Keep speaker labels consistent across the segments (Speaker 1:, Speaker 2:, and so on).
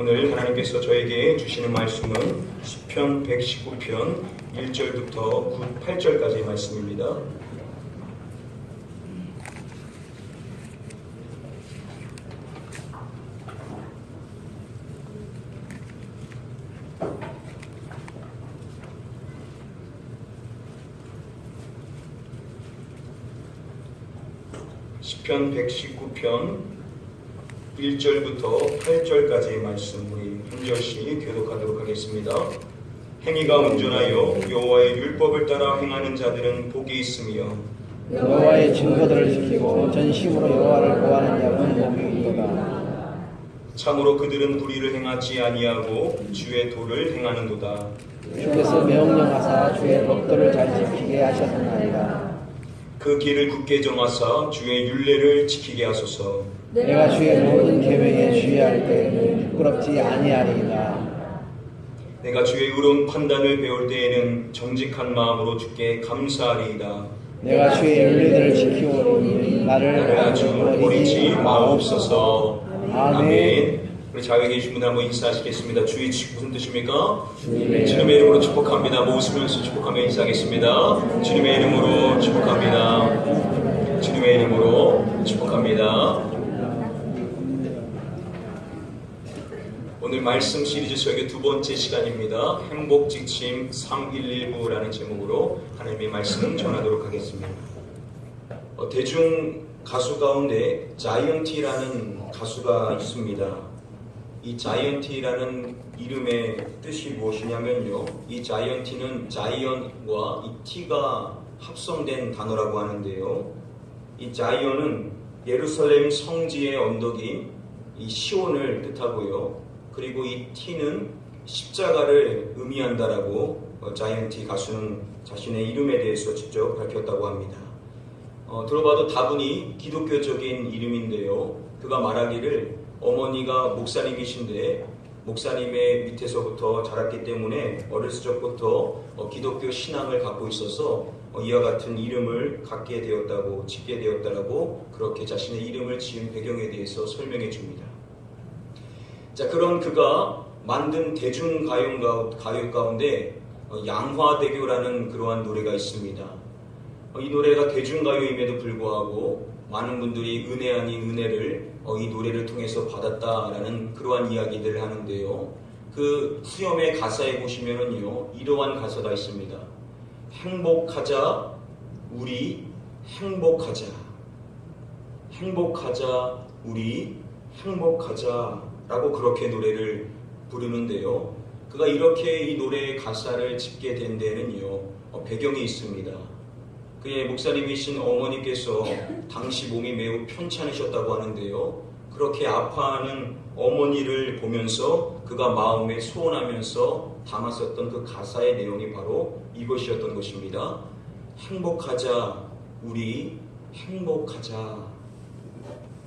Speaker 1: 오늘 하나님께서 저에게 주시는 말씀은 시편 119편 1절부터 8절까지의 말씀입니다. 시편 119편 1절부터 8절까지의 말씀 우리 한 절씩 교독하도록 하겠습니다. 행위가 온전하여 여호와의 율법을 따라 행하는 자들은 복이 있으며
Speaker 2: 여호와의 증거들을 지키고 전심으로 여호와를 구하는 자는 복이 있도다.
Speaker 1: 참으로 그들은 불의를 행하지 아니하고 주의 도를 행하는도다.
Speaker 2: 주께서 명령하사 주의 법도를 잘 지키게 하셨나이다.
Speaker 1: 그 길을 굳게 정하사 주의 율례를 지키게 하소서.
Speaker 2: 내가 주의 모든 계명에 주의할 때에는 부끄럽지 아니하리이다.
Speaker 1: 내가 주의 의로운 판단을 배울 때에는 정직한 마음으로 주께 감사하리이다.
Speaker 2: 내가 주의 윤리들을 지키오니 나를
Speaker 1: 아주 버리지 마옵소서.
Speaker 2: 아멘.
Speaker 1: 우리 자유에 계신 분들 한번 인사하시겠습니다. 주의 무슨 뜻입니까? 주님의 이름으로 축복합니다. 모으시면서 축복하며 인사하겠습니다. 주님의 이름으로 축복합니다. 주님의 이름으로 축복합니다. 오늘 말씀 시리즈 설교 두 번째 시간입니다. 행복지침 3119라는 제목으로 하나님의 말씀 전하도록 하겠습니다. 대중 가수 가운데 자이언티라는 가수가 있습니다. 이 자이언티라는 이름의 뜻이 무엇이냐면요, 이 자이언티는 자이언과 이 T가 합성된 단어라고 하는데요, 이 자이언은 예루살렘 성지의 언덕인 이 시온을 뜻하고요, 그리고 이 T는 십자가를 의미한다라고 자이언티 가수는 자신의 이름에 대해서 직접 밝혔다고 합니다. 들어봐도 다분히 기독교적인 이름인데요, 그가 말하기를 어머니가 목사님이신데 목사님의 밑에서부터 자랐기 때문에 어렸을 적부터 기독교 신앙을 갖고 있어서 이와 같은 이름을 갖게 되었다고, 짓게 되었다라고 그렇게 자신의 이름을 지은 배경에 대해서 설명해 줍니다. 자, 그런 그가 만든 대중가요 가운데 양화대교라는 그러한 노래가 있습니다. 이 노래가 대중가요임에도 불구하고 많은 분들이 은혜 아닌 은혜를 이 노래를 통해서 받았다라는 그러한 이야기들을 하는데요, 그 후렴의 가사에 보시면은요, 이러한 가사가 있습니다. 행복하자, 우리 행복하자. 행복하자, 우리 행복하자 라고 그렇게 노래를 부르는데요, 그가 이렇게 이 노래의 가사를 짓게 된 데는요, 배경이 있습니다. 그의 목사님이신 어머니께서 당시 몸이 매우 편찮으셨다고 하는데요, 그렇게 아파하는 어머니를 보면서 그가 마음에 소원하면서 담았었던 그 가사의 내용이 바로 이것이었던 것입니다. 행복하자, 우리 행복하자.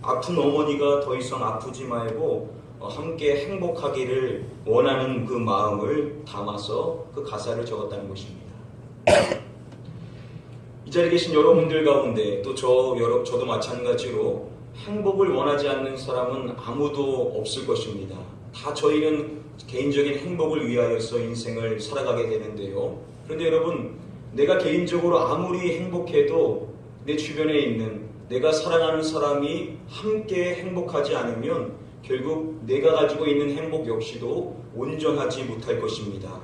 Speaker 1: 아픈 어머니가 더 이상 아프지 말고 함께 행복하기를 원하는 그 마음을 담아서 그 가사를 적었다는 것입니다. 이 자리에 계신 여러분들 가운데 또 저도 마찬가지로 행복을 원하지 않는 사람은 아무도 없을 것입니다. 다 저희는 개인적인 행복을 위하여서 인생을 살아가게 되는데요, 그런데 여러분, 내가 개인적으로 아무리 행복해도 내 주변에 있는 내가 사랑하는 사람이 함께 행복하지 않으면 결국 내가 가지고 있는 행복 역시도 온전하지 못할 것입니다.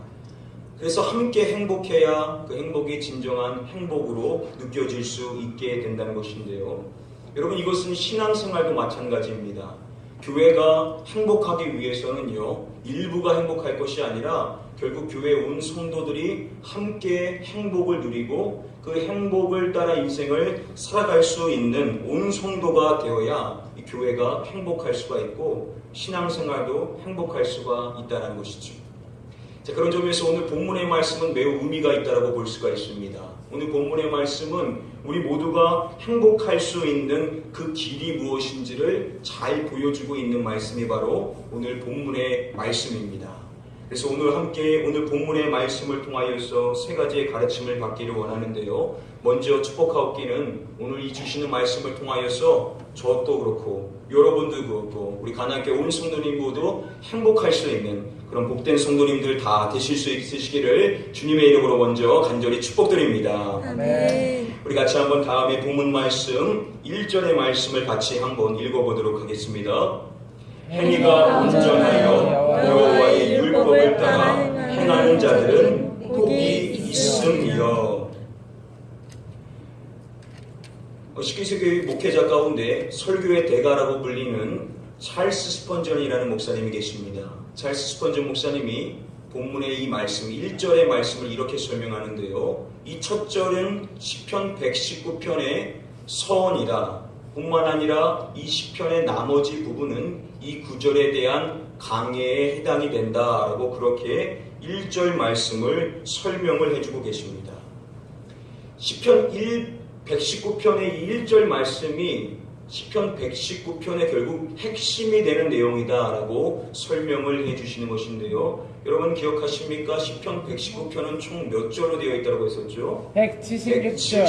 Speaker 1: 그래서 함께 행복해야 그 행복이 진정한 행복으로 느껴질 수 있게 된다는 것인데요, 여러분, 이것은 신앙생활도 마찬가지입니다. 교회가 행복하기 위해서는요, 일부가 행복할 것이 아니라 결국 교회에 온 성도들이 함께 행복을 누리고 그 행복을 따라 인생을 살아갈 수 있는 온 성도가 되어야 이 교회가 행복할 수가 있고 신앙생활도 행복할 수가 있다는 것이죠. 자, 그런 점에서 오늘 본문의 말씀은 매우 의미가 있다고 볼 수가 있습니다. 오늘 본문의 말씀은 우리 모두가 행복할 수 있는 그 길이 무엇인지를 잘 보여주고 있는 말씀이 바로 오늘 본문의 말씀입니다. 그래서 오늘 함께 오늘 본문의 말씀을 통하여서 세 가지의 가르침을 받기를 원하는데요. 먼저 축복하옵기는 오늘 이 주시는 말씀을 통하여서 저도 그렇고 여러분도 그렇고 우리 가나안교회 온 성도님 모두 행복할 수 있는 그런 복된 성도님들 다 되실 수 있으시기를 주님의 이름으로 먼저 간절히 축복드립니다.
Speaker 3: 아멘.
Speaker 1: 우리 같이 한번 다음에 본문 말씀 1절의 말씀을 같이 한번 읽어보도록 하겠습니다. 행위가 온전하여 여호와의 율법을 따라 행하는 자들은 복이 있음이여. 식기세교회 목회자 가운데 설교의 대가라고 불리는 찰스 스펀전이라는 목사님이 계십니다. 찰스 스펀전 목사님이 본문의 이 말씀 1절의 말씀을 이렇게 설명하는데요. 이 첫 절은 시편 119편의 서원이다. 뿐만 아니라 이 시편의 나머지 부분은 이 구절에 대한 강해에 해당이 된다라고 그렇게 1절 말씀을 설명을 해주고 계십니다. 시편 119편의 이 1절 말씀이 시편 119편의 결국 핵심이 되는 내용이다라고 설명을 해주시는 것인데요. 여러분 기억하십니까? 시편 119편은 총 몇 절로 되어 있다고 했었죠?
Speaker 2: 176절.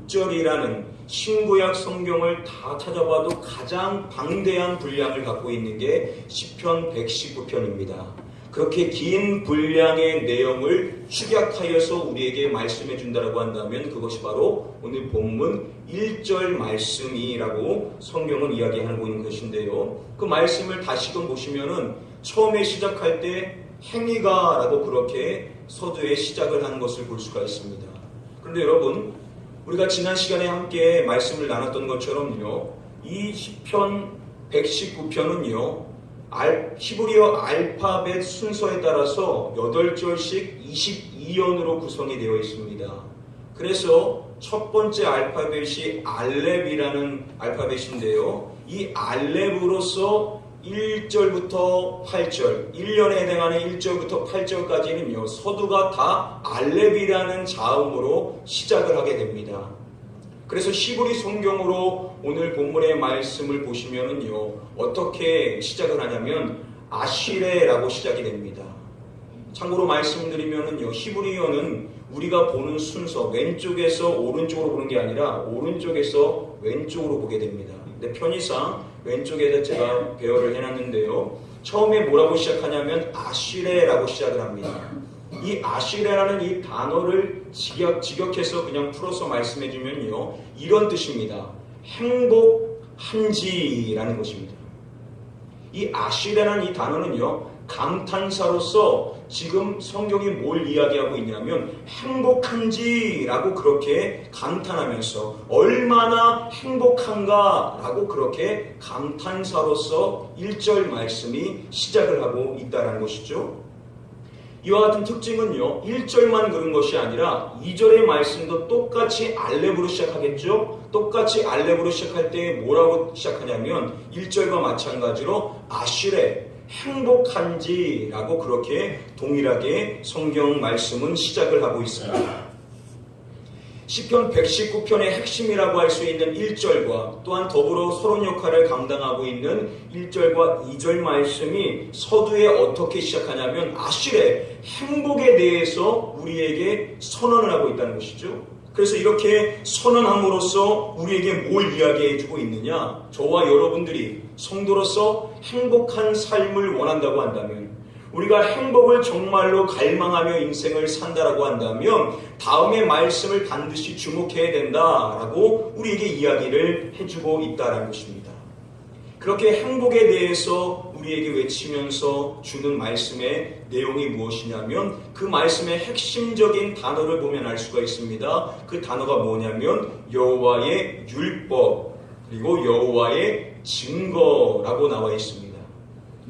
Speaker 1: 176절이라는 신구약 성경을 다 찾아봐도 가장 방대한 분량을 갖고 있는 게 시편 119편입니다. 그렇게 긴 분량의 내용을 축약하여서 우리에게 말씀해 준다라고 한다면 그것이 바로 오늘 본문 1절 말씀이라고 성경은 이야기하고 있는 것인데요. 그 말씀을 다시금 보시면은 처음에 시작할 때 행위가 라고 그렇게 서두에 시작을 하는 것을 볼 수가 있습니다. 그런데 여러분 우리가 지난 시간에 함께 말씀을 나눴던 것처럼요, 이 시편 119편은요 히브리어 알파벳 순서에 따라서 8절씩 22연으로 구성이 되어 있습니다. 그래서 첫 번째 알파벳이 알렙이라는 알파벳인데요. 이 알렙으로서 1절부터 8절, 1년에 해당하는 1절부터 8절까지는요, 서두가 다 알렙이라는 자음으로 시작을 하게 됩니다. 그래서 히브리 성경으로 오늘 본문의 말씀을 보시면은요, 어떻게 시작을 하냐면 아시레라고 시작이 됩니다. 참고로 말씀드리면은요, 히브리어는 우리가 보는 순서, 왼쪽에서 오른쪽으로 보는 게 아니라 오른쪽에서 왼쪽으로 보게 됩니다. 근데 편의상 왼쪽에다 제가 배열을 해놨는데요, 처음에 뭐라고 시작하냐면 아시레라고 시작을 합니다. 이 아시레라는 이 단어를 직역해서 그냥 풀어서 말씀해주면요, 이런 뜻입니다. 행복한지라는 것입니다. 이 아시레라는 이 단어는요, 감탄사로서 지금 성경이 뭘 이야기하고 있냐면 행복한지라고 그렇게 감탄하면서 얼마나 행복한가라고 그렇게 감탄사로서 1절 말씀이 시작을 하고 있다는 것이죠. 이와 같은 특징은요, 1절만 그런 것이 아니라 2절의 말씀도 똑같이 알렙으로 시작하겠죠. 똑같이 알렙으로 시작할 때 뭐라고 시작하냐면 1절과 마찬가지로 아시레, 행복한지라고 그렇게 동일하게 성경 말씀은 시작을 하고 있습니다. 시편 119편의 핵심이라고 할 수 있는 1절과 또한 더불어 서론 역할을 감당하고 있는 1절과 2절 말씀이 서두에 어떻게 시작하냐면 아시레, 행복에 대해서 우리에게 선언을 하고 있다는 것이죠. 그래서 이렇게 선언함으로써 우리에게 뭘 이야기해주고 있느냐, 저와 여러분들이 성도로서 행복한 삶을 원한다고 한다면, 우리가 행복을 정말로 갈망하며 인생을 산다라고 한다면 다음의 말씀을 반드시 주목해야 된다라고 우리에게 이야기를 해주고 있다는 것입니다. 그렇게 행복에 대해서 우리에게 외치면서 주는 말씀의 내용이 무엇이냐면 그 말씀의 핵심적인 단어를 보면 알 수가 있습니다. 그 단어가 뭐냐면 여호와의 율법 그리고 여호와의 증거라고 나와 있습니다.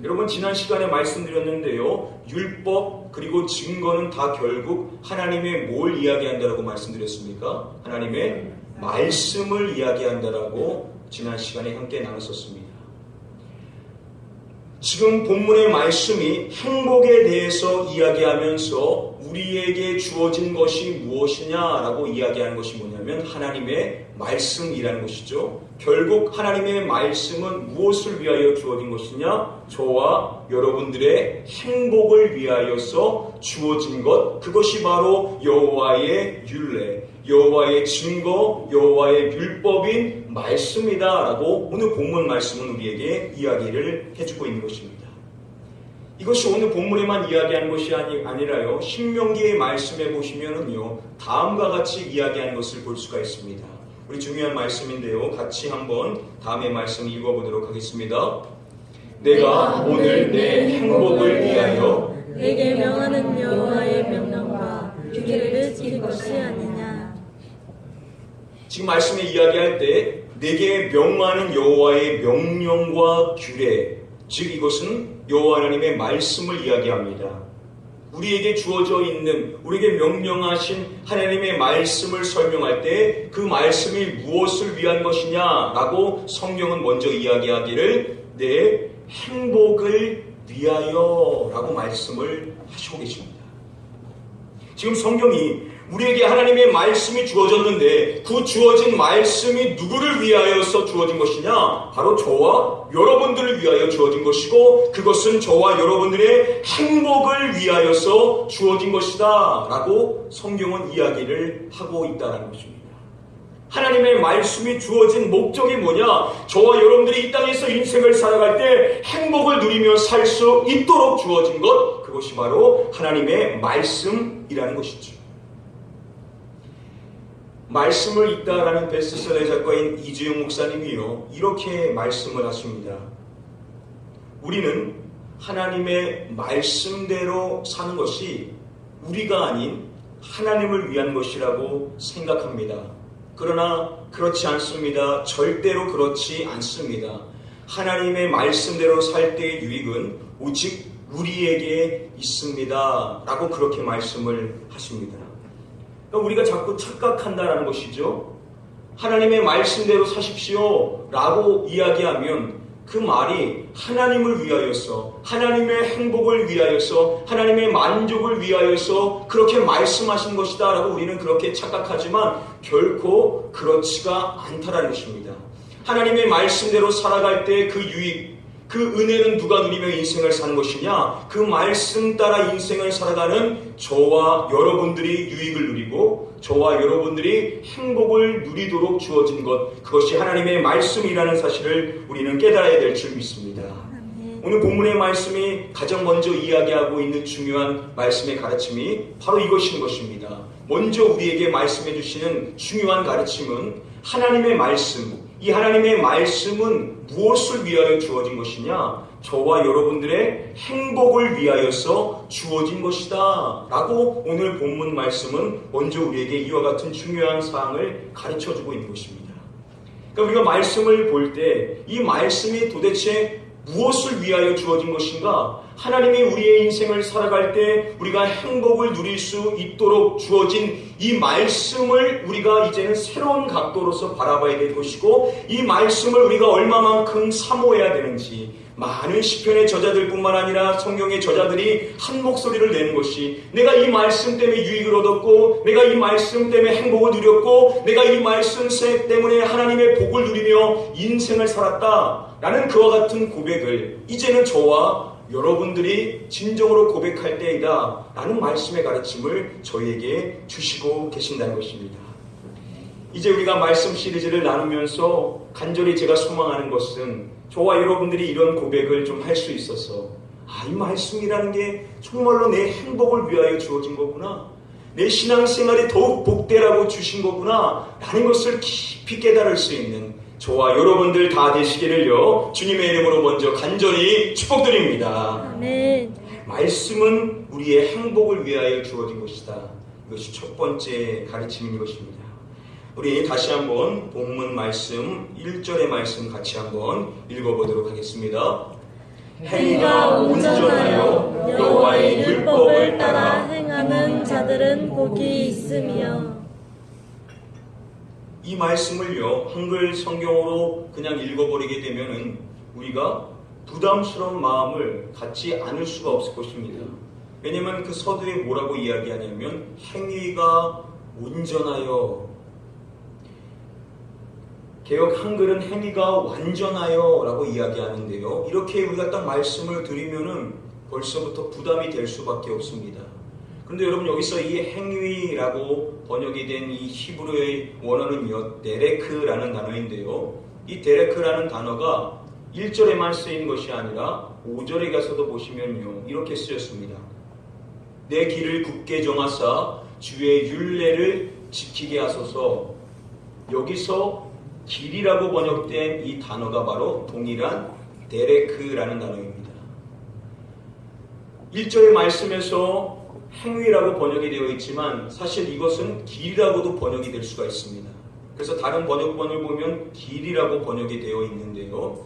Speaker 1: 여러분 지난 시간에 말씀드렸는데요, 율법 그리고 증거는 다 결국 하나님의 뭘 이야기한다라고 말씀드렸습니까? 하나님의 말씀을 이야기한다라고 지난 시간에 함께 나눴었습니다. 지금 본문의 말씀이 행복에 대해서 이야기하면서 우리에게 주어진 것이 무엇이냐라고 이야기하는 것이 뭐냐면 무엇이냐면 하나님의 말씀이라는 것이죠. 결국 하나님의 말씀은 무엇을 위하여 주어진 것이냐? 저와 여러분들의 행복을 위하여서 주어진 것, 그것이 바로 여호와의 율례, 여호와의 증거, 여호와의 율법인 말씀이다라고 오늘 본문 말씀은 우리에게 이야기를 해주고 있는 것입니다. 이것이 오늘 본문에만 이야기하는 것이 아니라요, 신명기의 말씀에 보시면은요, 다음과 같이 이야기하는 것을 볼 수가 있습니다. 우리 중요한 말씀인데요, 같이 한번 다음의 말씀 읽어보도록 하겠습니다. 내가 오늘 내 행복을 위하여
Speaker 3: 내게 명하는 여호와의 명령과 규례를 지킬 것이 아니냐.
Speaker 1: 지금 말씀에 이야기할 때 내게 명하는 여호와의 명령과 규례, 즉 이것은 여호와 하나님의 말씀을 이야기합니다. 우리에게 주어져 있는, 우리에게 명령하신 하나님의 말씀을 설명할 때 그 말씀이 무엇을 위한 것이냐라고 성경은 먼저 이야기하기를 내 행복을 위하여라고 말씀을 하시고 계십니다. 지금 성경이 우리에게 하나님의 말씀이 주어졌는데 그 주어진 말씀이 누구를 위하여서 주어진 것이냐? 바로 저와 여러분들을 위하여 주어진 것이고 그것은 저와 여러분들의 행복을 위하여서 주어진 것이다 라고 성경은 이야기를 하고 있다는 것입니다. 하나님의 말씀이 주어진 목적이 뭐냐? 저와 여러분들이 이 땅에서 인생을 살아갈 때 행복을 누리며 살 수 있도록 주어진 것, 그것이 바로 하나님의 말씀이라는 것이죠. 말씀을 읽다라는 베스트셀러 작가인 이주영 목사님이요, 이렇게 말씀을 하십니다. 우리는 하나님의 말씀대로 사는 것이 우리가 아닌 하나님을 위한 것이라고 생각합니다. 그러나 그렇지 않습니다. 절대로 그렇지 않습니다. 하나님의 말씀대로 살 때의 유익은 오직 우리에게 있습니다. 라고 그렇게 말씀을 하십니다. 그러니까 우리가 자꾸 착각한다라는 것이죠. 하나님의 말씀대로 사십시오 라고 이야기하면 그 말이 하나님을 위하여서, 하나님의 행복을 위하여서, 하나님의 만족을 위하여서 그렇게 말씀하신 것이다 라고 우리는 그렇게 착각하지만 결코 그렇지가 않다라는 것입니다. 하나님의 말씀대로 살아갈 때 그 유익, 그 은혜는 누가 누리며 인생을 사는 것이냐? 그 말씀 따라 인생을 살아가는 저와 여러분들이 유익을 누리고 저와 여러분들이 행복을 누리도록 주어진 것, 그것이 하나님의 말씀이라는 사실을 우리는 깨달아야 될 줄 믿습니다. 오늘 본문의 말씀이 가장 먼저 이야기하고 있는 중요한 말씀의 가르침이 바로 이것인 것입니다. 먼저 우리에게 말씀해 주시는 중요한 가르침은 하나님의 말씀, 이 하나님의 말씀은 무엇을 위하여 주어진 것이냐? 저와 여러분들의 행복을 위하여서 주어진 것이다 라고 오늘 본문 말씀은 먼저 우리에게 이와 같은 중요한 사항을 가르쳐주고 있는 것입니다. 그러니까 우리가 말씀을 볼 때 이 말씀이 도대체 무엇을 위하여 주어진 것인가? 하나님이 우리의 인생을 살아갈 때 우리가 행복을 누릴 수 있도록 주어진 이 말씀을 우리가 이제는 새로운 각도로서 바라봐야 될 것이고, 이 말씀을 우리가 얼마만큼 사모해야 되는지, 많은 시편의 저자들뿐만 아니라 성경의 저자들이 한 목소리를 내는 것이, 내가 이 말씀 때문에 유익을 얻었고, 내가 이 말씀 때문에 행복을 누렸고, 내가 이 말씀 때문에 하나님의 복을 누리며 인생을 살았다 라는 그와 같은 고백을 이제는 저와 여러분들이 진정으로 고백할 때이다 라는 말씀의 가르침을 저희에게 주시고 계신다는 것입니다. 이제 우리가 말씀 시리즈를 나누면서 간절히 제가 소망하는 것은 저와 여러분들이 이런 고백을 좀 할 수 있어서, 이 말씀이라는 게 정말로 내 행복을 위하여 주어진 거구나, 내 신앙생활이 더욱 복되라고 주신 거구나 라는 것을 깊이 깨달을 수 있는 저와 여러분들 다 되시기를요 주님의 이름으로 먼저 간절히 축복드립니다.
Speaker 3: 아멘.
Speaker 1: 말씀은 우리의 행복을 위하여 주어진 것이다. 이것이 첫 번째 가르침인 것입니다. 우리 다시 한번 본문 말씀 1절의 말씀 같이 한번 읽어보도록 하겠습니다.
Speaker 3: 행위가 온전하여 여호와의 율법을 따라 행하는 자들은 복이 있으며.
Speaker 1: 이 말씀을요 한글 성경으로 그냥 읽어버리게 되면은 우리가 부담스러운 마음을 갖지 않을 수가 없을 것입니다. 왜냐하면 그 서두에 뭐라고 이야기하냐면 행위가 온전하여 개역 한글은 행위가 완전하여 라고 이야기하는데요. 이렇게 우리가 딱 말씀을 드리면은 벌써부터 부담이 될 수밖에 없습니다. 그런데 여러분, 여기서 이 행위라고 번역이 된 이 히브리어의 원어는요, 데레크라는 단어인데요. 이 데레크라는 단어가 1절에만 쓰인 것이 아니라 5절에 가서도 보시면요, 이렇게 쓰였습니다. 내 길을 굳게 정하사 주의 율례를 지키게 하소서. 여기서 길이라고 번역된 이 단어가 바로 동일한 데레크라는 단어입니다. 1절의 말씀에서 행위라고 번역이 되어 있지만 사실 이것은 길이라고도 번역이 될 수가 있습니다. 그래서 다른 번역본을 보면 길이라고 번역이 되어 있는데요.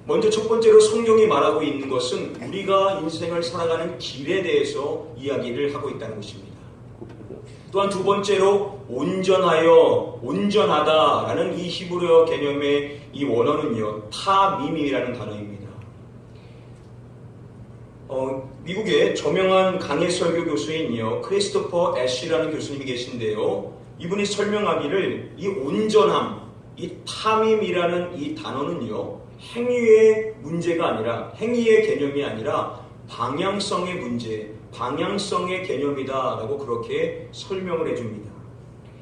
Speaker 1: 먼저 첫 번째로 성경이 말하고 있는 것은 우리가 인생을 살아가는 길에 대해서 이야기를 하고 있다는 것입니다. 또한 두 번째로 온전하여, 온전하다라는 이 히브리어 개념의 이 원어는요, 타밈이라는 단어입니다. 미국의 저명한 강해 설교 교수인요, 크리스토퍼 애쉬라는 교수님이 계신데요. 이분이 설명하기를 이 온전함, 이 타밈이라는 이 단어는요, 행위의 문제가 아니라, 행위의 개념이 아니라 방향성의 문제, 방향성의 개념이다라고 그렇게 설명을 해줍니다.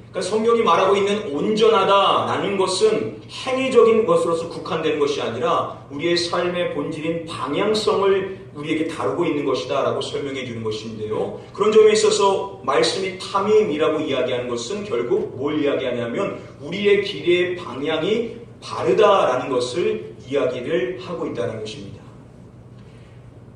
Speaker 1: 그러니까 성경이 말하고 있는 온전하다라는 것은 행위적인 것으로서 국한되는 것이 아니라 우리의 삶의 본질인 방향성을 우리에게 다루고 있는 것이다 라고 설명해 주는 것인데요. 그런 점에 있어서 말씀이 타밈이라고 이야기하는 것은 결국 뭘 이야기하냐면 우리의 길의 방향이 바르다라는 것을 이야기를 하고 있다는 것입니다.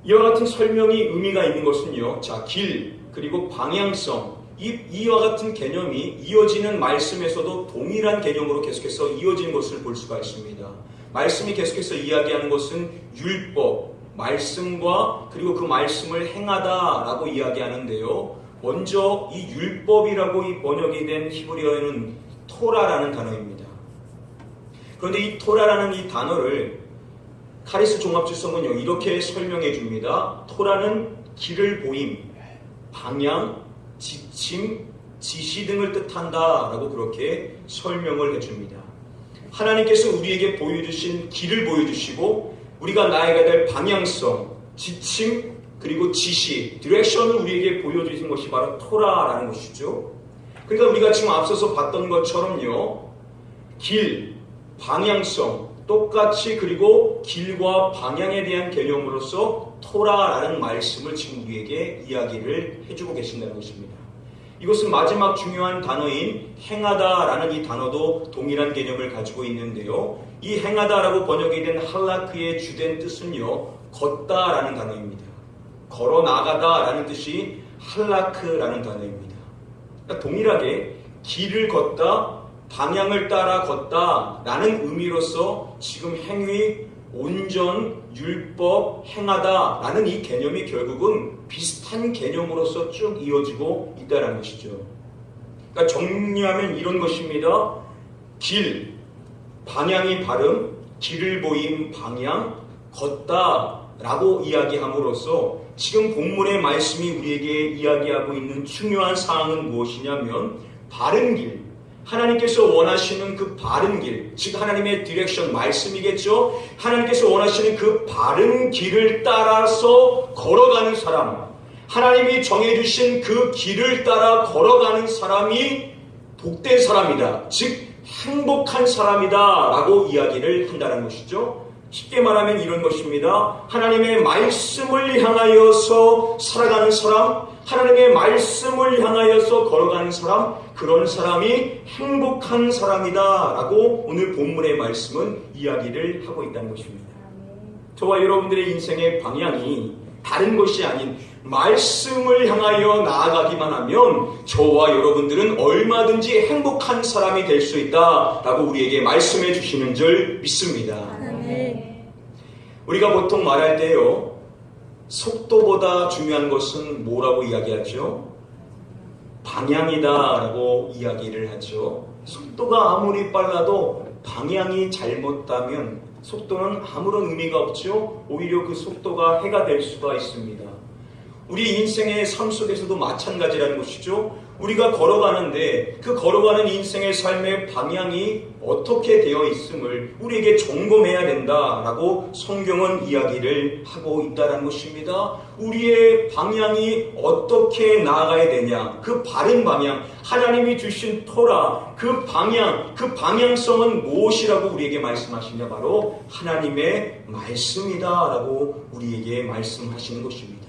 Speaker 1: 이와 같은 설명이 의미가 있는 것은요, 자, 길, 그리고 방향성, 이와 같은 개념이 이어지는 말씀에서도 동일한 개념으로 계속해서 이어지는 것을 볼 수가 있습니다. 말씀이 계속해서 이야기하는 것은 율법, 말씀과 그리고 그 말씀을 행하다라고 이야기하는데요. 먼저 이 율법이라고 이 번역이 된 히브리어에는 토라라는 단어입니다. 그런데 이 토라라는 이 단어를 카리스 종합주성은 이렇게 설명해 줍니다. 토라는 길을 보임, 방향, 지침, 지시 등을 뜻한다 라고 그렇게 설명을 해줍니다. 하나님께서 우리에게 보여주신 길을 보여주시고 우리가 나아가야 될 방향성, 지침, 그리고 지시, 디렉션을 우리에게 보여주신 것이 바로 토라라는 것이죠. 그러니까 우리가 지금 앞서서 봤던 것처럼요, 길, 방향성, 똑같이 그리고 길과 방향에 대한 개념으로서 토라라는 말씀을 지금 우리에게 이야기를 해주고 계신다는 것입니다. 이것은 마지막 중요한 단어인 행하다라는 이 단어도 동일한 개념을 가지고 있는데요. 이 행하다라고 번역이 된 할라크의 주된 뜻은요, 걷다라는 단어입니다. 걸어 나가다라는 뜻이 할라크라는 단어입니다. 그러니까 동일하게 길을 걷다, 방향을 따라 걷다라는 의미로서 지금 행위, 온전, 율법, 행하다라는 이 개념이 결국은 비슷한 개념으로서 쭉 이어지고 있다는 것이죠. 그러니까 정리하면 이런 것입니다. 길, 방향이 바름, 길을 보임 방향, 걷다라고 이야기함으로써 지금 본문의 말씀이 우리에게 이야기하고 있는 중요한 사항은 무엇이냐면 바른 길, 하나님께서 원하시는 그 바른 길, 즉 하나님의 디렉션 말씀이겠죠. 하나님께서 원하시는 그 바른 길을 따라서 걸어가는 사람, 하나님이 정해주신 그 길을 따라 걸어가는 사람이 복된 사람이다, 즉 행복한 사람이다 라고 이야기를 한다는 것이죠. 쉽게 말하면 이런 것입니다. 하나님의 말씀을 향하여서 살아가는 사람, 하나님의 말씀을 향하여서 걸어가는 사람, 그런 사람이 행복한 사람이다 라고 오늘 본문의 말씀은 이야기를 하고 있다는 것입니다. 저와 여러분들의 인생의 방향이 다른 것이 아닌 말씀을 향하여 나아가기만 하면 저와 여러분들은 얼마든지 행복한 사람이 될 수 있다 라고 우리에게 말씀해 주시는 줄 믿습니다. 우리가 보통 말할 때요, 속도보다 중요한 것은 뭐라고 이야기하죠? 방향이다 라고 이야기를 하죠. 속도가 아무리 빨라도 방향이 잘못되면 속도는 아무런 의미가 없죠. 오히려 그 속도가 해가 될 수가 있습니다. 우리 인생의 삶 속에서도 마찬가지라는 것이죠. 우리가 걸어가는데 그 걸어가는 인생의 삶의 방향이 어떻게 되어 있음을 우리에게 점검해야 된다라고 성경은 이야기를 하고 있다는 것입니다. 우리의 방향이 어떻게 나아가야 되냐, 그 바른 방향, 하나님이 주신 토라, 그 방향, 그 방향성은 무엇이라고 우리에게 말씀하시냐, 바로 하나님의 말씀이다라고 우리에게 말씀하시는 것입니다.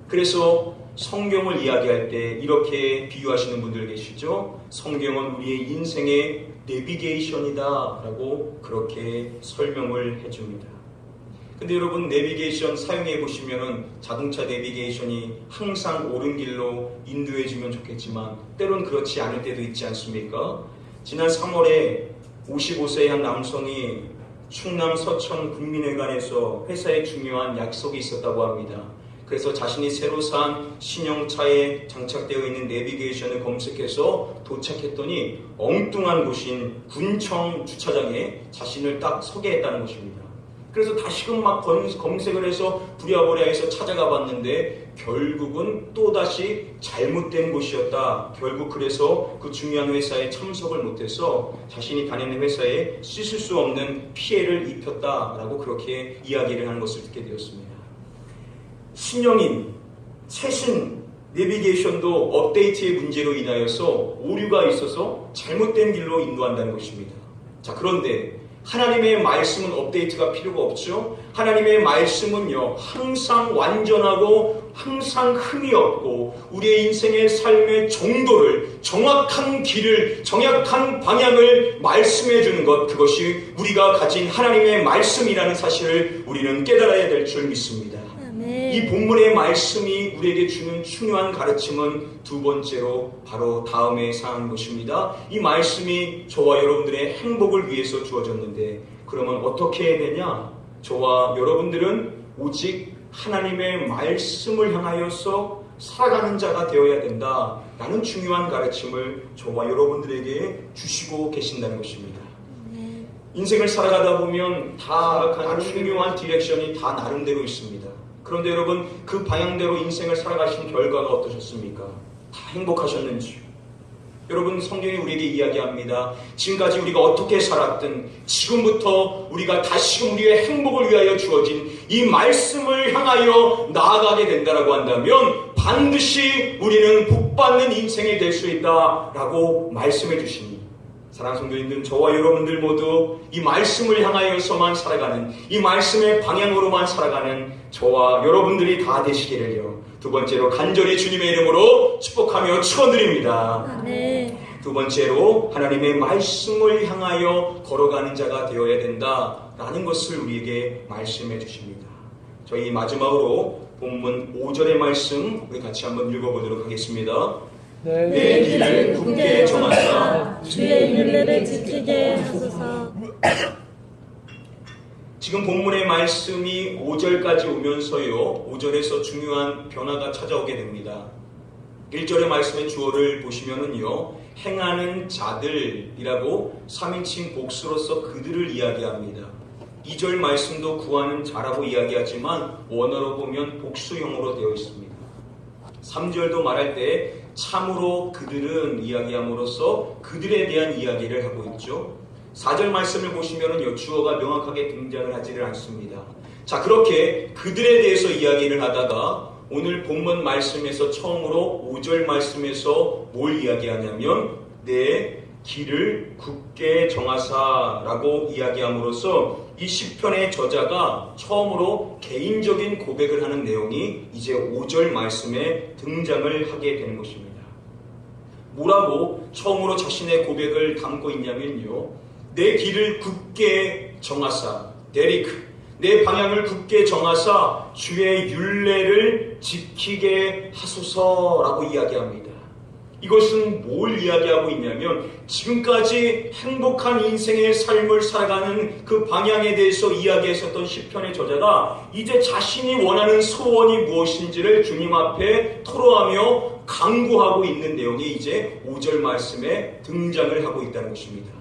Speaker 1: 그래서 성경을 이야기할 때 이렇게 비유하시는 분들 계시죠? 성경은 우리의 인생의 내비게이션이다 라고 그렇게 설명을 해줍니다. 근데 여러분, 내비게이션 사용해 보시면은 자동차 내비게이션이 항상 옳은 길로 인도해 주면 좋겠지만 때론 그렇지 않을 때도 있지 않습니까? 지난 3월에 55세의 한 남성이 충남 서천 국민회관에서 회사에 중요한 약속이 있었다고 합니다. 그래서 자신이 새로 산 신형차에 장착되어 있는 내비게이션을 검색해서 도착했더니 엉뚱한 곳인 군청 주차장에 자신을 딱 서게 했다는 것입니다. 그래서 다시금 막 검색을 해서 부랴부랴 해서 찾아가 봤는데 결국은 또다시 잘못된 곳이었다. 결국 그래서 그 중요한 회사에 참석을 못해서 자신이 다니는 회사에 씻을 수 없는 피해를 입혔다라고 그렇게 이야기를 하는 것을 듣게 되었습니다. 신형인 최신 내비게이션도 업데이트의 문제로 인하여서 오류가 있어서 잘못된 길로 인도한다는 것입니다. 자, 그런데 하나님의 말씀은 업데이트가 필요가 없죠. 하나님의 말씀은요, 항상 완전하고 항상 흠이 없고 우리의 인생의 삶의 정도를, 정확한 길을, 정확한 방향을 말씀해 주는 것, 그것이 우리가 가진 하나님의 말씀이라는 사실을 우리는 깨달아야 될 줄 믿습니다. 이 본문의 말씀이 우리에게 주는 중요한 가르침은 두 번째로 바로 다음에 상한 것입니다. 이 말씀이 저와 여러분들의 행복을 위해서 주어졌는데 그러면 어떻게 해야 되냐? 저와 여러분들은 오직 하나님의 말씀을 향하여서 살아가는 자가 되어야 된다 라는 중요한 가르침을 저와 여러분들에게 주시고 계신다는 것입니다. 인생을 살아가다 보면 다 중요한 디렉션이 다 나름대로 있습니다. 그런데 여러분, 그 방향대로 인생을 살아가신 결과가 어떠셨습니까? 다 행복하셨는지요? 여러분, 성경이 우리에게 이야기합니다. 지금까지 우리가 어떻게 살았든 지금부터 우리가 다시금 우리의 행복을 위하여 주어진 이 말씀을 향하여 나아가게 된다라고 한다면 반드시 우리는 복받는 인생이 될 수 있다라고 말씀해 주시니, 사랑하는 성도님들, 저와 여러분들 모두 이 말씀을 향하여서만 살아가는, 이 말씀의 방향으로만 살아가는 저와 여러분들이 다 되시기를요, 두 번째로 간절히 주님의 이름으로 축복하며 축원드립니다. 두 번째로 하나님의 말씀을 향하여 걸어가는 자가 되어야 된다라는 것을 우리에게 말씀해 주십니다. 저희 마지막으로 본문 5절의 말씀 우리 같이 한번 읽어보도록 하겠습니다. 내 길을 굳게 정하사
Speaker 3: 주의 윤례를 지키게 하소서.
Speaker 1: 지금 본문의 말씀이 5절까지 오면서요, 5절에서 중요한 변화가 찾아오게 됩니다. 1절의 말씀의 주어를 보시면은요, 행하는 자들이라고 3인칭 복수로서 그들을 이야기합니다. 2절 말씀도 구하는 자라고 이야기하지만 원어로 보면 복수형으로 되어 있습니다. 3절도 말할 때 참으로 그들은 이야기함으로써 그들에 대한 이야기를 하고 있죠. 4절 말씀을 보시면은 주어가 명확하게 등장을 하지를 않습니다. 자, 그렇게 그들에 대해서 이야기를 하다가 오늘 본문 말씀에서 처음으로 5절 말씀에서 뭘 이야기하냐면 내 길을 굳게 정하사라고 이야기함으로써 이 시편의 저자가 처음으로 개인적인 고백을 하는 내용이 이제 5절 말씀에 등장을 하게 되는 것입니다. 뭐라고 처음으로 자신의 고백을 담고 있냐면요, 내 길을 굳게 정하사, 데리크, 내 방향을 굳게 정하사 주의 율례를 지키게 하소서라고 이야기합니다. 이것은 뭘 이야기하고 있냐면 지금까지 행복한 인생의 삶을 살아가는 그 방향에 대해서 이야기했었던 시편의 저자가 이제 자신이 원하는 소원이 무엇인지를 주님 앞에 토로하며 강구하고 있는 내용이 이제 5절 말씀에 등장을 하고 있다는 것입니다.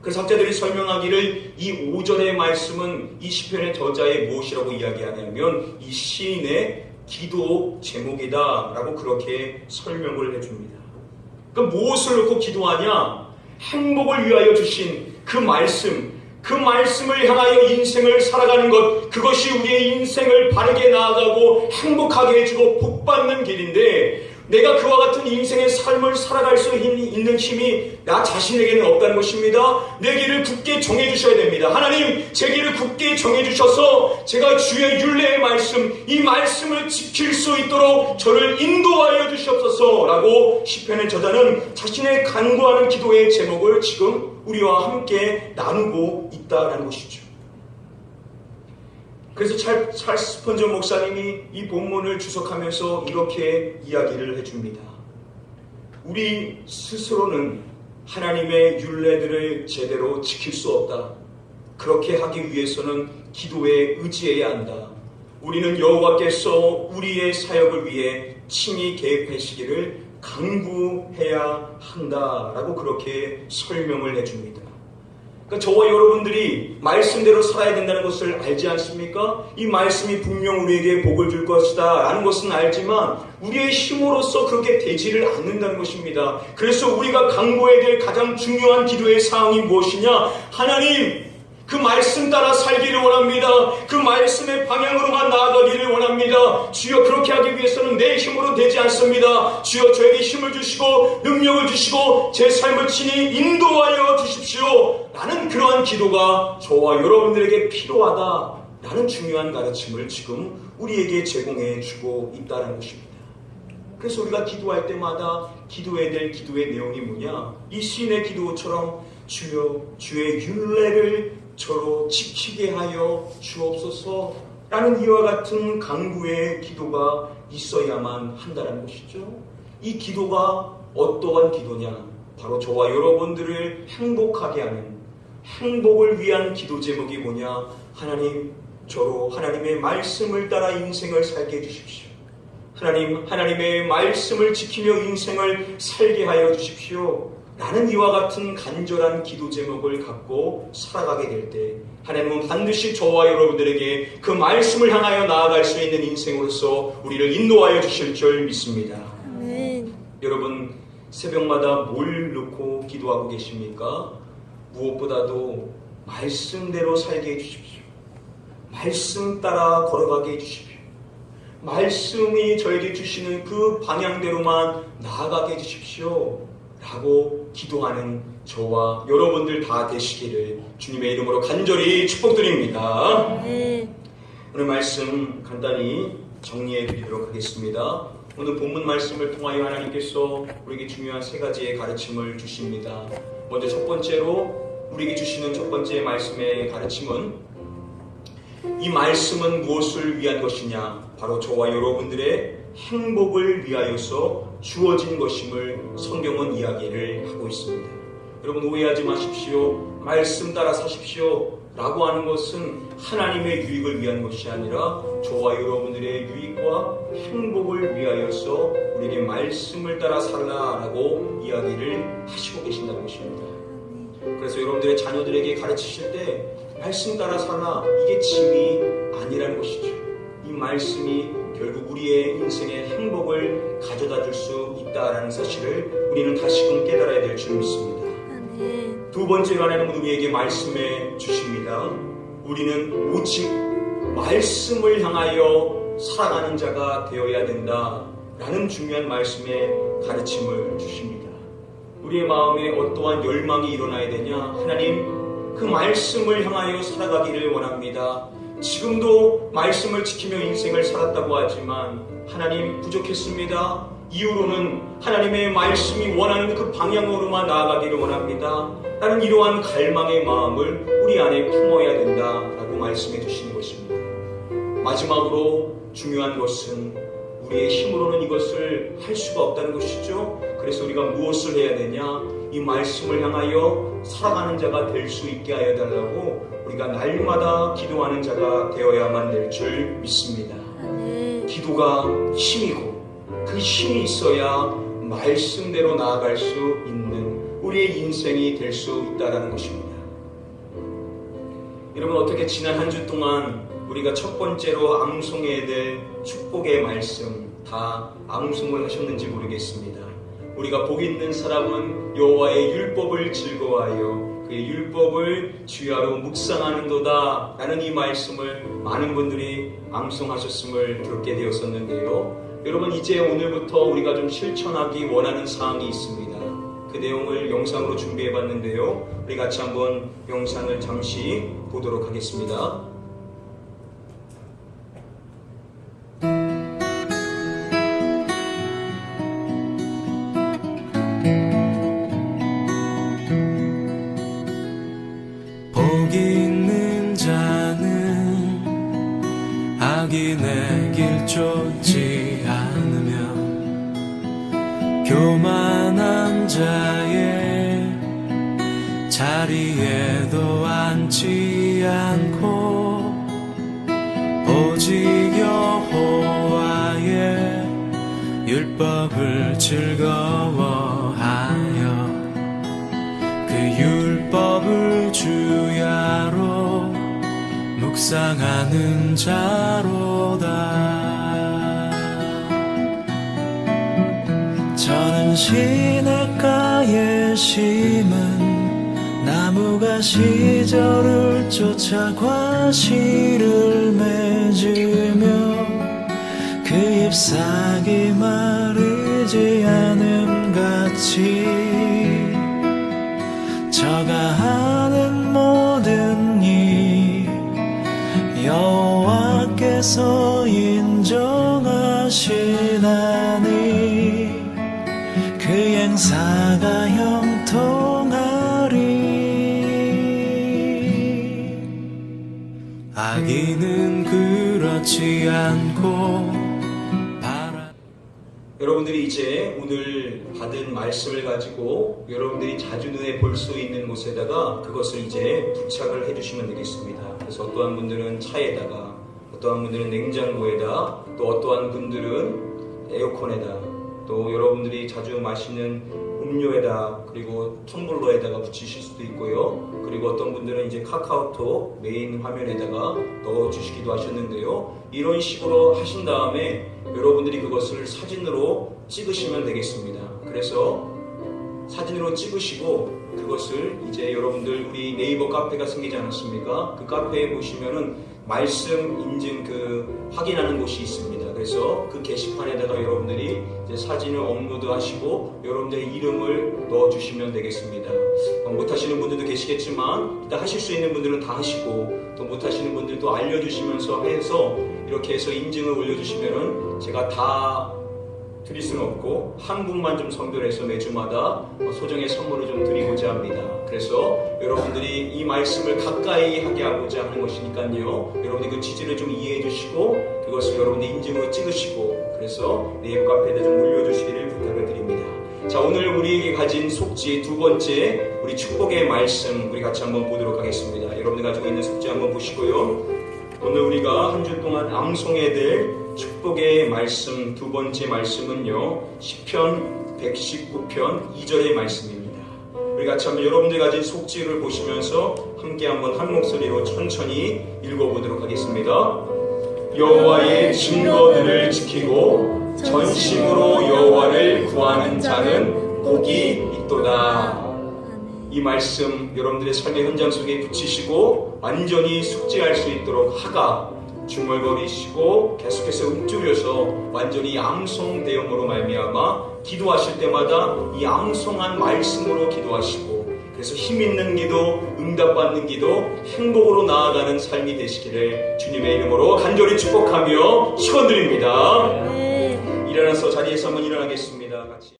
Speaker 1: 그래서 학자들이 설명하기를 이 5절의 말씀은 이 시편의 저자의 무엇이라고 이야기하냐면 이 시인의 기도 제목이다 라고 그렇게 설명을 해줍니다. 그러니까 무엇을 놓고 기도하냐? 행복을 위하여 주신 그 말씀을 향하여 인생을 살아가는 것, 그것이 우리의 인생을 바르게 나아가고 행복하게 해주고 복받는 길인데, 내가 그와 같은 인생의 삶을 살아갈 수 있는 힘이 나 자신에게는 없다는 것입니다. 내 길을 굳게 정해주셔야 됩니다. 하나님, 제 길을 굳게 정해주셔서 제가 주의 율례의 말씀, 이 말씀을 지킬 수 있도록 저를 인도하여 주시옵소서 라고 시편의 저자는 자신의 간구하는 기도의 제목을 지금 우리와 함께 나누고 있다는 것이죠. 그래서 찰스 스펀전 목사님이 이 본문을 주석하면서 이렇게 이야기를 해줍니다. 우리 스스로는 하나님의 율례들을 제대로 지킬 수 없다. 그렇게 하기 위해서는 기도에 의지해야 한다. 우리는 여호와께서 우리의 사역을 위해 친히 계획하시기를 간구해야 한다라고 그렇게 설명을 해줍니다. 그러니까 저와 여러분들이 말씀대로 살아야 된다는 것을 알지 않습니까? 이 말씀이 분명 우리에게 복을 줄 것이다 라는 것은 알지만 우리의 힘으로써 그렇게 되지를 않는다는 것입니다. 그래서 우리가 간구해야 될 가장 중요한 기도의 사항이 무엇이냐? 하나님, 그 말씀 따라 살기를 원합니다. 그 말씀의 방향으로만 나아가기를 원합니다. 주여, 그렇게 하기 위해서는 내 힘으로 되지 않습니다. 주여, 저에게 힘을 주시고 능력을 주시고 제 삶을 친히 인도하여 주십시오 라는 그러한 기도가 저와 여러분들에게 필요하다 라는 중요한 가르침을 지금 우리에게 제공해 주고 있다는 것입니다. 그래서 우리가 기도할 때마다 기도해야 될 기도의 내용이 뭐냐? 이 시인의 기도처럼 주여, 주의 율례를 저로 지키게 하여 주옵소서 라는 이와 같은 간구의 기도가 있어야만 한다는 것이죠. 이 기도가 어떠한 기도냐? 바로 저와 여러분들을 행복하게 하는, 행복을 위한 기도 제목이 뭐냐? 하나님, 저로 하나님의 말씀을 따라 인생을 살게 해주십시오. 하나님, 하나님의 말씀을 지키며 인생을 살게 하여 주십시오 라는 이와 같은 간절한 기도 제목을 갖고 살아가게 될 때 하나님은 반드시 저와 여러분들에게 그 말씀을 향하여 나아갈 수 있는 인생으로서 우리를 인도하여 주실 줄 믿습니다.
Speaker 3: 아멘.
Speaker 1: 여러분, 새벽마다 뭘 놓고 기도하고 계십니까? 무엇보다도 말씀대로 살게 해주십시오. 말씀 따라 걸어가게 해주십시오. 말씀이 저에게 주시는 그 방향대로만 나아가게 해주십시오 라고 기도하는 저와 여러분들 다 되시기를 주님의 이름으로 간절히 축복드립니다.
Speaker 3: 네.
Speaker 1: 오늘 말씀 간단히 정리해 드리도록 하겠습니다. 오늘 본문 말씀을 통하여 하나님께서 우리에게 중요한 세 가지의 가르침을 주십니다. 먼저 첫 번째로 우리에게 주시는 첫 번째 말씀의 가르침은, 이 말씀은 무엇을 위한 것이냐? 바로 저와 여러분들의 행복을 위하여서 주어진 것임을 성경은 이야기를 하고 있습니다. 여러분, 오해하지 마십시오. 말씀 따라 사십시오 라고 하는 것은 하나님의 유익을 위한 것이 아니라 저와 여러분들의 유익과 행복을 위하여서 우리에게 말씀을 따라 살라라고 이야기를 하시고 계신다는 것입니다. 그래서 여러분들의 자녀들에게 가르치실 때 말씀 따라 살라, 이게 짐이 아니라는 것이죠. 이 말씀이 결국 우리의 인생의 행복을 가져다 줄 수 있다는 사실을 우리는 다시금 깨달아야 될 줄 믿습니다.
Speaker 3: 아멘.
Speaker 1: 두 번째로 하나님은 우리에게 말씀해 주십니다. 우리는 오직 말씀을 향하여 살아가는 자가 되어야 된다라는 중요한 말씀의 가르침을 주십니다. 우리의 마음에 어떠한 열망이 일어나야 되냐? 하나님, 그 말씀을 향하여 살아가기를 원합니다. 지금도 말씀을 지키며 인생을 살았다고 하지만 하나님, 부족했습니다. 이후로는 하나님의 말씀이 원하는 그 방향으로만 나아가기를 원합니다 라는 이러한 갈망의 마음을 우리 안에 품어야 된다라고 말씀해 주시는 것입니다. 마지막으로 중요한 것은 우리의 힘으로는 이것을 할 수가 없다는 것이죠. 그래서 우리가 무엇을 해야 되냐? 이 말씀을 향하여 살아가는 자가 될 수 있게 하여 달라고 우리가 날마다 기도하는 자가 되어야만 될 줄 믿습니다.
Speaker 3: 아멘.
Speaker 1: 기도가 힘이고 그 힘이 있어야 말씀대로 나아갈 수 있는 우리의 인생이 될 수 있다는 것입니다. 여러분, 어떻게 지난 한 주 동안 우리가 첫 번째로 암송해야 될 축복의 말씀 다 암송을 하셨는지 모르겠습니다. 우리가 복 있는 사람은 여호와의 율법을 즐거워하여 그의 율법을 주야로 묵상하는도다 라는 이 말씀을 많은 분들이 암송하셨음을 듣게 되었었는데요. 여러분, 이제 오늘부터 우리가 좀 실천하기 원하는 사항이 있습니다. 그 내용을 영상으로 준비해 봤는데요. 우리 같이 한번 영상을 잠시 보도록 하겠습니다.
Speaker 4: 복 있는 자는 악인의 길 쫓지 않으며 교만한 자의 자리에도 앉지 않고 오직 여호와의 율법을 즐거워하여 그 율법을 주야로 묵상하는 자로다. 저는 시냇가에 심은 나무가 시절을 쫓아 과실을 맺으며 그 잎사귀 마르지 않음 같이 저가 하는 모든 일 여호와께서 인정하시나니 그 행사가 형통하리. 악인은 그렇지 않고
Speaker 1: 여러분들이 이제 오늘 받은 말씀을 가지고 여러분들이 자주 눈에 볼 수 있는 곳에다가 그것을 이제 부착을 해주시면 되겠습니다. 그래서 어떠한 분들은 차에다가, 어떠한 분들은 냉장고에다, 또 어떠한 분들은 에어컨에다, 또 여러분들이 자주 마시는 음료에다, 그리고 텀블러에다가 붙이실 수도 있고요. 그리고 어떤 분들은 이제 카카오톡 메인 화면에다가 넣어주시기도 하셨는데요. 이런 식으로 하신 다음에 여러분들이 그것을 사진으로 찍으시면 되겠습니다. 그래서 사진으로 찍으시고 그것을 이제 여러분들 우리 네이버 카페가 생기지 않았습니까? 그 카페에 보시면은 말씀 인증 확인하는 곳이 있습니다. 그래서 그 게시판에다가 여러분들이 이제 사진을 업로드하시고 여러분들의 이름을 넣어주시면 되겠습니다. 못하시는 분들도 계시겠지만 일단 하실 수 있는 분들은 다 하시고 또 못하시는 분들도 알려주시면서 해서 이렇게 해서 인증을 올려주시면은 제가 다 드릴 수는 없고 한 분만 좀 선별해서 매주마다 소정의 선물을 좀 드리고자 합니다. 그래서 여러분들이 이 말씀을 가까이 하게 하고자 하는 것이니까요. 여러분들이 그 취지를 좀 이해해 주시고 그것을 여러분들 인증으로 찍으시고 그래서 네이버 카페에다 좀 올려주시기를 부탁을 드립니다. 자, 오늘 우리에게 가진 속지 두 번째 우리 축복의 말씀 우리 같이 한번 보도록 하겠습니다. 여러분들 가지고 있는 속지 한번 보시고요. 오늘 우리가 한 주 동안 암송해야 될 축복의 말씀 두 번째 말씀은요, 시편 119편 2절의 말씀입니다. 우리 같이 한번 여러분들 가진 속지를 보시면서 함께 한번 한 목소리로 천천히 읽어보도록 하겠습니다. 여호와의 증거들을 지키고 전심으로 여호와를 구하는 자는 복이 있도다. 이 말씀 여러분들의 삶의 현장 속에 붙이시고 완전히 숙지할 수 있도록 하가 중얼거리시고 계속해서 읊조려서 완전히 암송 대용으로 말미암아 기도하실 때마다 이 암송한 말씀으로 기도하시고 그래서 힘있는 기도, 응답받는 기도, 행복으로 나아가는 삶이 되시기를 주님의 이름으로 간절히 축복하며 축원드립니다. 일어나서 자리에서 한번 일어나겠습니다.